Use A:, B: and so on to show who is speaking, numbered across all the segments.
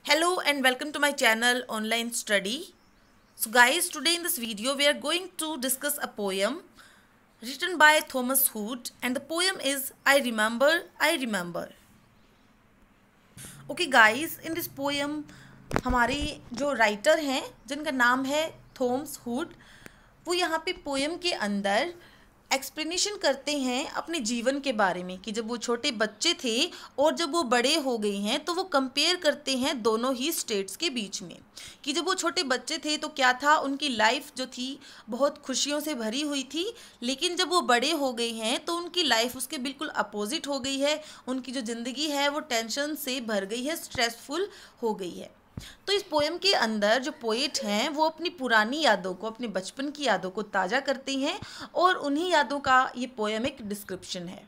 A: Hello and welcome to my channel Online Study. So guys, today in this video we are going to discuss a poem written by Thomas Hood and the poem is I Remember, I Remember. Okay guys, in this poem हमारे जो writer हैं जिनका नाम है Thomas hood, वो यहाँ पे poem के अंदर एक्सप्लेनेशन करते हैं अपने जीवन के बारे में कि जब वो छोटे बच्चे थे और जब वो बड़े हो गए हैं तो वो कंपेयर करते हैं दोनों ही स्टेट्स के बीच में कि जब वो छोटे बच्चे थे तो क्या था, उनकी लाइफ जो थी बहुत खुशियों से भरी हुई थी, लेकिन जब वो बड़े हो गए हैं तो उनकी लाइफ उसके बिल्कुल अपोजिट हो गई है। उनकी जो ज़िंदगी है वो टेंशन से भर गई है, स्ट्रेसफुल हो गई है। तो इस पोएम के अंदर जो पोएट हैं वो अपनी पुरानी यादों को, अपने बचपन की यादों को ताज़ा करते हैं और उन्हीं यादों का ये पोएम एक डिस्क्रिप्शन है।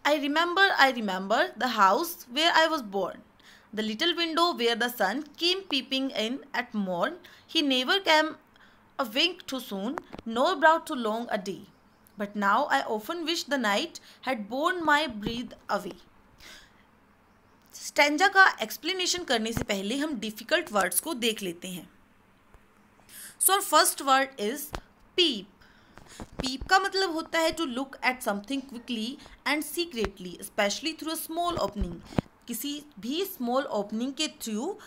A: I remember the house where I was born, the little window where the sun came peeping in at morn. He never came a wink too soon, nor brought too long a day. But now I often wish the night had borne my breath away. Stanza का explanation करने से पहले हम difficult words को देख लेते हैं। So first word is peep. Peep का मतलब होता है to look at something quickly and secretly, specially through a small opening. किसी भी स्मॉल ओपनिंग के थ्रू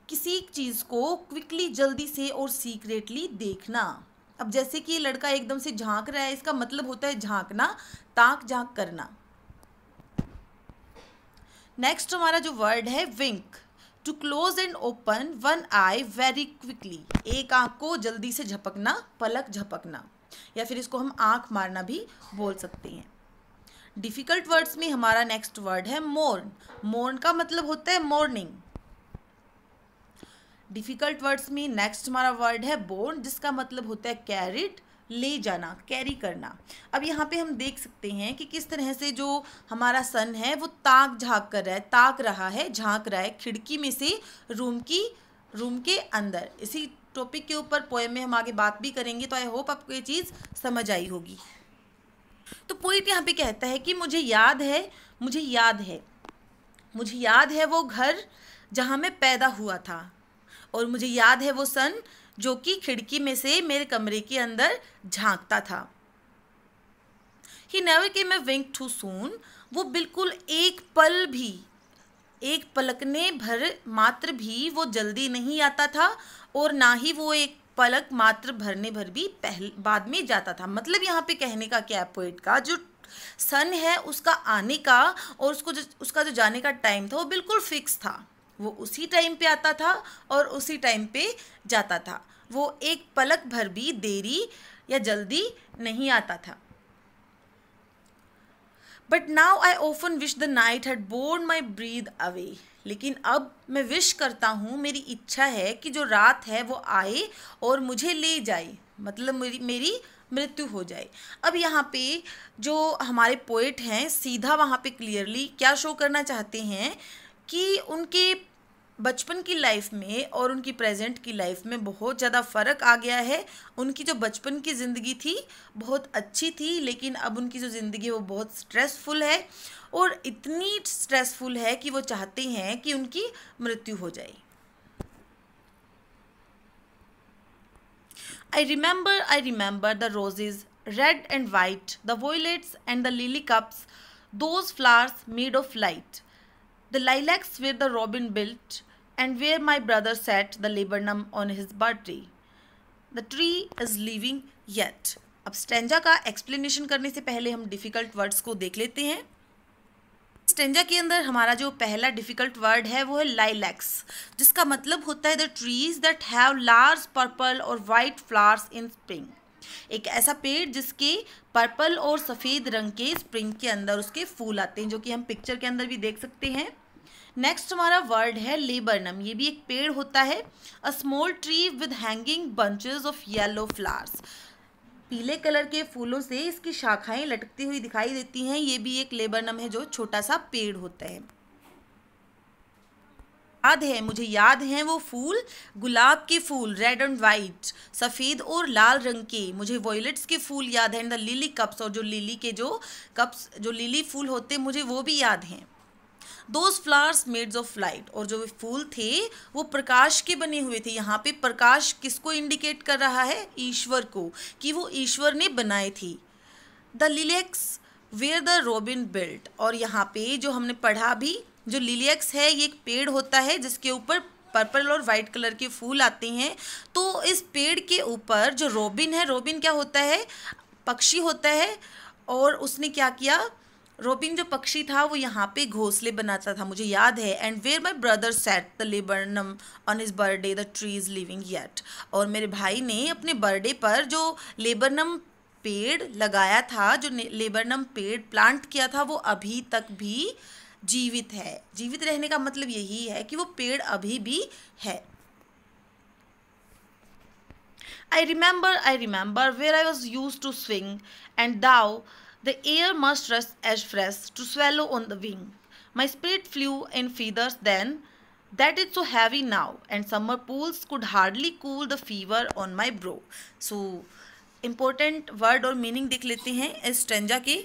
A: किसी चीज़ को क्विकली, जल्दी से और सीक्रेटली देखना। अब जैसे कि ये लड़का एकदम से झांक रहा है, इसका मतलब होता है झांकना, ताक झांक करना। नेक्स्ट हमारा जो वर्ड है wink, to close and open one eye very quickly. एक आंख को जल्दी से झपकना, पलक झपकना, या फिर इसको हम आंख मारना भी बोल सकते हैं। डिफ़िकल्ट वर्ड्स में हमारा नेक्स्ट वर्ड है मोर्न। मोर्न का मतलब होता है मॉर्निंग। डिफ़िकल्ट वर्ड्स में नेक्स्ट हमारा वर्ड है बोर्न, जिसका मतलब होता है कैरिड, ले जाना, कैरी करना। अब यहाँ पे हम देख सकते हैं कि किस तरह से जो हमारा सन है वो ताक झाँक कर रहा है, ताक रहा है, झाँक रहा है खिड़की में से रूम के अंदर। इसी टॉपिक के ऊपर पोएम में हम आगे बात भी करेंगे, तो आई होप आपको ये चीज़ समझ आई होगी। तो पोएट यहाँ पे कहता है कि मुझे याद है वो घर जहाँ मैं पैदा हुआ था, और मुझे याद है वो सन जो कि खिड़की में से मेरे कमरे के अंदर झांकता था। He never came a wink too soon, वो बिल्कुल एक पलकने भर मात्र भी वो जल्दी नहीं आता था, और ना ही वो एक पलक मात्र भरने भर भी बाद में जाता था। मतलब यहाँ पे कहने का क्या है, पोएट का जो सन है उसका आने का और उसका जो जाने का टाइम था वो बिल्कुल फिक्स था। वो उसी टाइम पे आता था और उसी टाइम पे जाता था। वो एक पलक भर भी देरी या जल्दी नहीं आता था। But now I often wish the night had borne my breath away. लेकिन अब मैं विश करता हूँ, मेरी इच्छा है कि जो रात है वो आए और मुझे ले जाए, मतलब मेरी मृत्यु हो जाए। अब यहाँ पे जो हमारे पोएट हैं सीधा वहाँ पे क्लियरली क्या शो करना चाहते हैं कि उनके बचपन की लाइफ में और उनकी प्रेजेंट की लाइफ में बहुत ज़्यादा फ़र्क आ गया है। उनकी जो बचपन की ज़िंदगी थी बहुत अच्छी थी, लेकिन अब उनकी जो ज़िंदगी है वो बहुत स्ट्रेसफुल है, और इतनी स्ट्रेसफुल है कि वो चाहते हैं कि उनकी मृत्यु हो जाए। I remember the roses, red and white, the violets and the lily cups, those flowers made of light, the lilacs where the robin built, and where my brother sat the laburnum on his birthday. The tree is living yet. अब stanza का explanation करने से पहले हम difficult words को देख लेते हैं। स्टेंजा के अंदर हमारा जो पहला डिफ़िकल्ट वर्ड है वो है लाइलैक्स, जिसका मतलब होता है the trees that have large purple और वाइट फ्लावर्स इन स्प्रिंग। एक ऐसा पेड़ जिसके पर्पल और सफ़ेद रंग के स्प्रिंग के अंदर उसके फूल आते हैं, जो कि हम पिक्चर के अंदर भी देख सकते हैं। नेक्स्ट हमारा वर्ड है लेबरनम। ये भी एक पेड़ होता है, a small tree with hanging bunches of yellow flowers. पीले कलर के फूलों से इसकी शाखाएं लटकती हुई दिखाई देती हैं। ये भी एक लेबरनम है जो छोटा सा पेड़ होता है। मुझे याद है वो फूल, गुलाब के फूल रेड एंड वाइट, सफ़ेद और लाल रंग के। मुझे वॉयलेट्स के फूल याद हैं, द लिली कप्स, और जो लिली के जो कप्स, जो लिली फूल होते हैं मुझे वो भी याद हैं। Those flowers made of light, और जो फूल थे वो प्रकाश के बने हुए थे। यहाँ पे प्रकाश किसको इंडिकेट कर रहा है? ईश्वर को, कि वो ईश्वर ने बनाए थी। The lilacs where the robin built, और यहाँ पे जो हमने पढ़ा भी, जो लिलियक्स है ये एक पेड़ होता है जिसके ऊपर पर्पल और वाइट कलर के फूल आते हैं। तो इस पेड़ के ऊपर जो रॉबिन है, रॉबिन क्या होता है? पक्षी होता है। और उसने क्या किया? रॉबिन जो पक्षी था वो यहाँ पे घोंसले बनाता था, मुझे याद है। And where my brother set the laburnum on his birthday the tree is living yet, और मेरे भाई ने अपने बर्थडे पर जो लेबरनम पेड़ लगाया था, जो लेबरनम पेड़ प्लांट किया था, वो अभी तक भी जीवित है। जीवित रहने का मतलब यही है कि वो पेड़ अभी भी है। I remember where I was used to swing, and thou, the air must rush as fresh to swallow on the wing. My spirit flew in feathers then, that is so heavy now, and summer pools could hardly cool the fever on my brow. So, important word और meaning देख लेते हैं इस stanza के।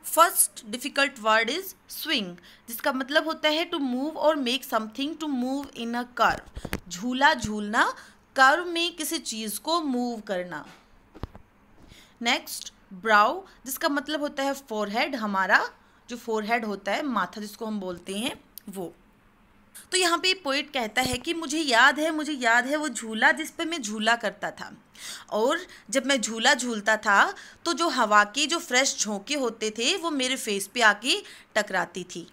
A: First difficult word is swing, जिसका मतलब होता है टू मूव और make something to move in a curve, झूला झूलना, कर्व में किसी चीज़ को मूव करना। नेक्स्ट ब्राउ, जिसका मतलब होता है फोरहेड, हमारा जो फोरहेड होता है, माथा जिसको हम बोलते हैं वो। तो यहाँ पे पोइट कहता है कि मुझे याद है वो झूला जिस पे मैं झूला करता था, और जब मैं झूला झूलता था तो जो हवा के जो फ्रेश झोंके होते थे वो मेरे फेस पे आके टकराती थी।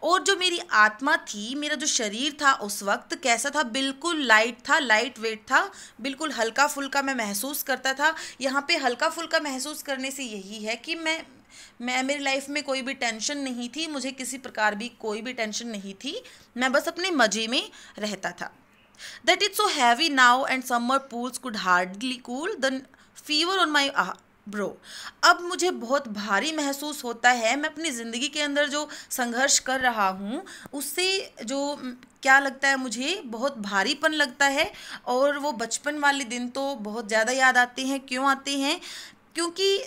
A: और जो मेरी आत्मा थी, मेरा जो शरीर था उस वक्त कैसा था? बिल्कुल लाइट था, लाइट वेट था, बिल्कुल हल्का फुल्का मैं महसूस करता था। यहाँ पे हल्का फुल्का महसूस करने से यही है कि मैं मेरी लाइफ में कोई भी टेंशन नहीं थी, मुझे किसी प्रकार भी कोई भी टेंशन नहीं थी, मैं बस अपने मज़े में रहता था। That is so heavy now and summer pools could hardly cool the fever on my bro. अब मुझे बहुत भारी महसूस होता है, मैं अपनी ज़िंदगी के अंदर जो संघर्ष कर रहा हूँ उससे जो क्या लगता है, मुझे बहुत भारीपन लगता है। और वो बचपन वाले दिन तो बहुत ज़्यादा याद आते हैं। क्यों आते हैं? क्योंकि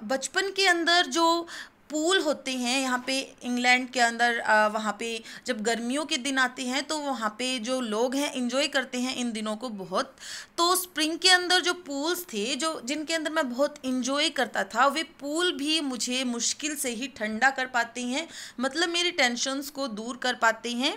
A: बचपन के अंदर जो पूल होते हैं यहाँ पे इंग्लैंड के अंदर, वहाँ पे जब गर्मियों के दिन आते हैं तो वहाँ पे जो लोग हैं एंजॉय करते हैं इन दिनों को बहुत। तो स्प्रिंग के अंदर जो पूल्स थे, जो जिनके अंदर मैं बहुत एंजॉय करता था, वे पूल भी मुझे मुश्किल से ही ठंडा कर पाते हैं, मतलब मेरी टेंशन्स को दूर कर पाते हैं।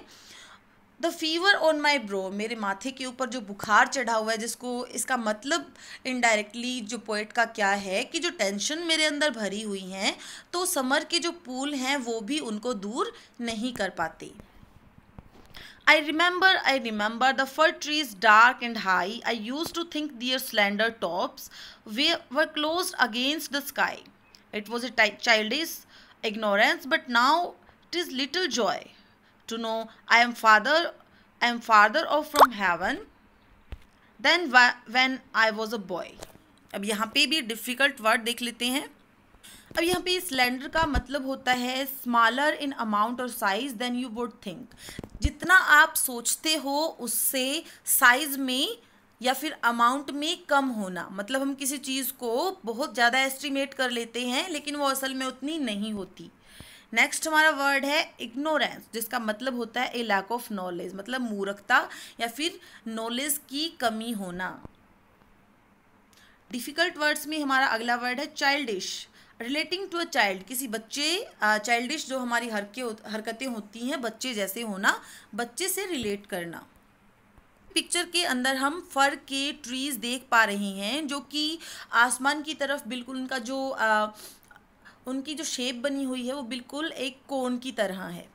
A: The fever on my bro, मेरे माथे के ऊपर जो बुखार चढ़ा हुआ है, जिसको इसका मतलब इनडायरेक्टली जो पोइट का क्या है कि जो टेंशन मेरे अंदर भरी हुई हैं तो समर के जो पूल हैं वो भी उनको दूर नहीं कर पाते। I remember the fir trees dark and high. I used to think their slender tops were closed against the sky. It was a childish ignorance, but now it is little joy to know I am farther off from heaven than when I was a boy. अब यहाँ पे भी difficult word देख लेते हैं। अब यहाँ पे स्लेंडर का मतलब होता है स्मॉलर इन अमाउंट और size than you would think, जितना आप सोचते हो उससे साइज में या फिर अमाउंट में कम होना, मतलब हम किसी चीज़ को बहुत ज़्यादा एस्टिमेट कर लेते हैं लेकिन वो असल में उतनी नहीं होती। नेक्स्ट हमारा वर्ड है इग्नोरेंस, जिसका मतलब होता है ए लैक ऑफ नॉलेज, मतलब मूर्खता या फिर नॉलेज की कमी होना। डिफ़िकल्ट वर्ड्स में हमारा अगला वर्ड है childish, relating to a child, किसी बच्चे, चाइल्डिश जो हमारी हरकतें होती हैं बच्चे जैसे होना, बच्चे से रिलेट करना। पिक्चर के अंदर हम फर के ट्रीज देख पा रहे हैं जो कि आसमान की तरफ बिल्कुल उनका जो उनकी जो शेप बनी हुई है वो बिल्कुल एक कोन की तरह है।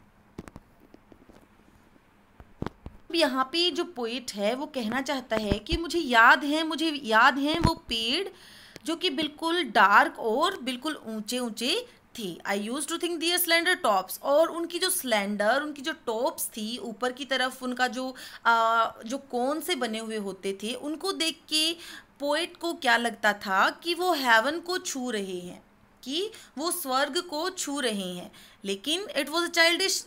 A: यहाँ पे जो पोइट है वो कहना चाहता है कि मुझे याद है वो पेड़ जो कि बिल्कुल डार्क और बिल्कुल ऊंचे ऊंचे थे। I used to think their slender tops, और उनकी जो टॉप्स थी ऊपर की तरफ, उनका जो कोन से बने हुए होते थे, उनको देख के पोइट को क्या लगता था कि वो हेवन को छू रहे हैं, कि वो स्वर्ग को छू रहे हैं। लेकिन it was a childish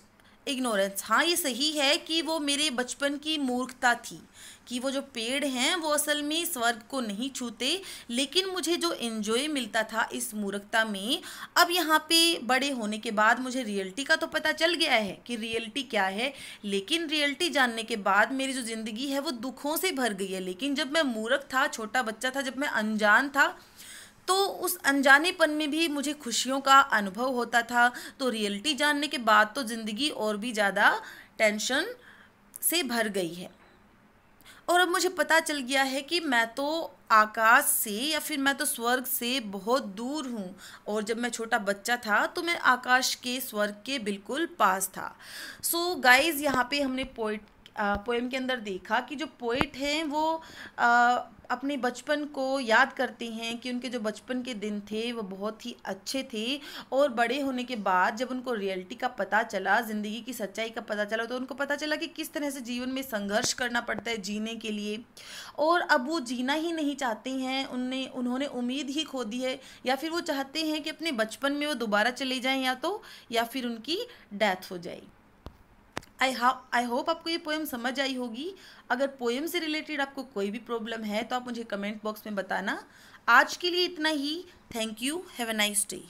A: ignorance, हाँ ये सही है कि वो मेरे बचपन की मूर्खता थी कि वो जो पेड़ हैं वो असल में स्वर्ग को नहीं छूते, लेकिन मुझे जो एंजॉय मिलता था इस मूर्खता में, अब यहाँ पे बड़े होने के बाद मुझे रियलिटी का तो पता चल गया है कि रियलिटी क्या है। लेकिन रियलिटी जानने के बाद मेरी जो ज़िंदगी है वो दुखों से भर गई है। लेकिन जब मैं मूर्ख था, छोटा बच्चा था, जब मैं अनजान था, तो उस अनजानेपन में भी मुझे खुशियों का अनुभव होता था। तो रियलिटी जानने के बाद तो ज़िंदगी और भी ज़्यादा टेंशन से भर गई है। और अब मुझे पता चल गया है कि मैं तो आकाश से या फिर मैं तो स्वर्ग से बहुत दूर हूँ। और जब मैं छोटा बच्चा था तो मैं आकाश के स्वर्ग के बिल्कुल पास था। सो गाइस, यहाँ पे हमने पोएम के अंदर देखा कि जो पोइट हैं वो अपने बचपन को याद करते हैं कि उनके जो बचपन के दिन थे वो बहुत ही अच्छे थे। और बड़े होने के बाद जब उनको रियलिटी का पता चला, ज़िंदगी की सच्चाई का पता चला, तो उनको पता चला कि किस तरह से जीवन में संघर्ष करना पड़ता है जीने के लिए। और अब वो जीना ही नहीं चाहते हैं, उन्होंने उम्मीद ही खो दी है, या फिर वो चाहते हैं कि अपने बचपन में वो दोबारा चले जाएं, या फिर उनकी डेथ हो जाए। आई होप आपको ये पोएम समझ आई होगी। अगर पोएम से रिलेटेड आपको कोई भी प्रॉब्लम है तो आप मुझे कमेंट बॉक्स में बताना। आज के लिए इतना ही। Thank you. Have a nice day.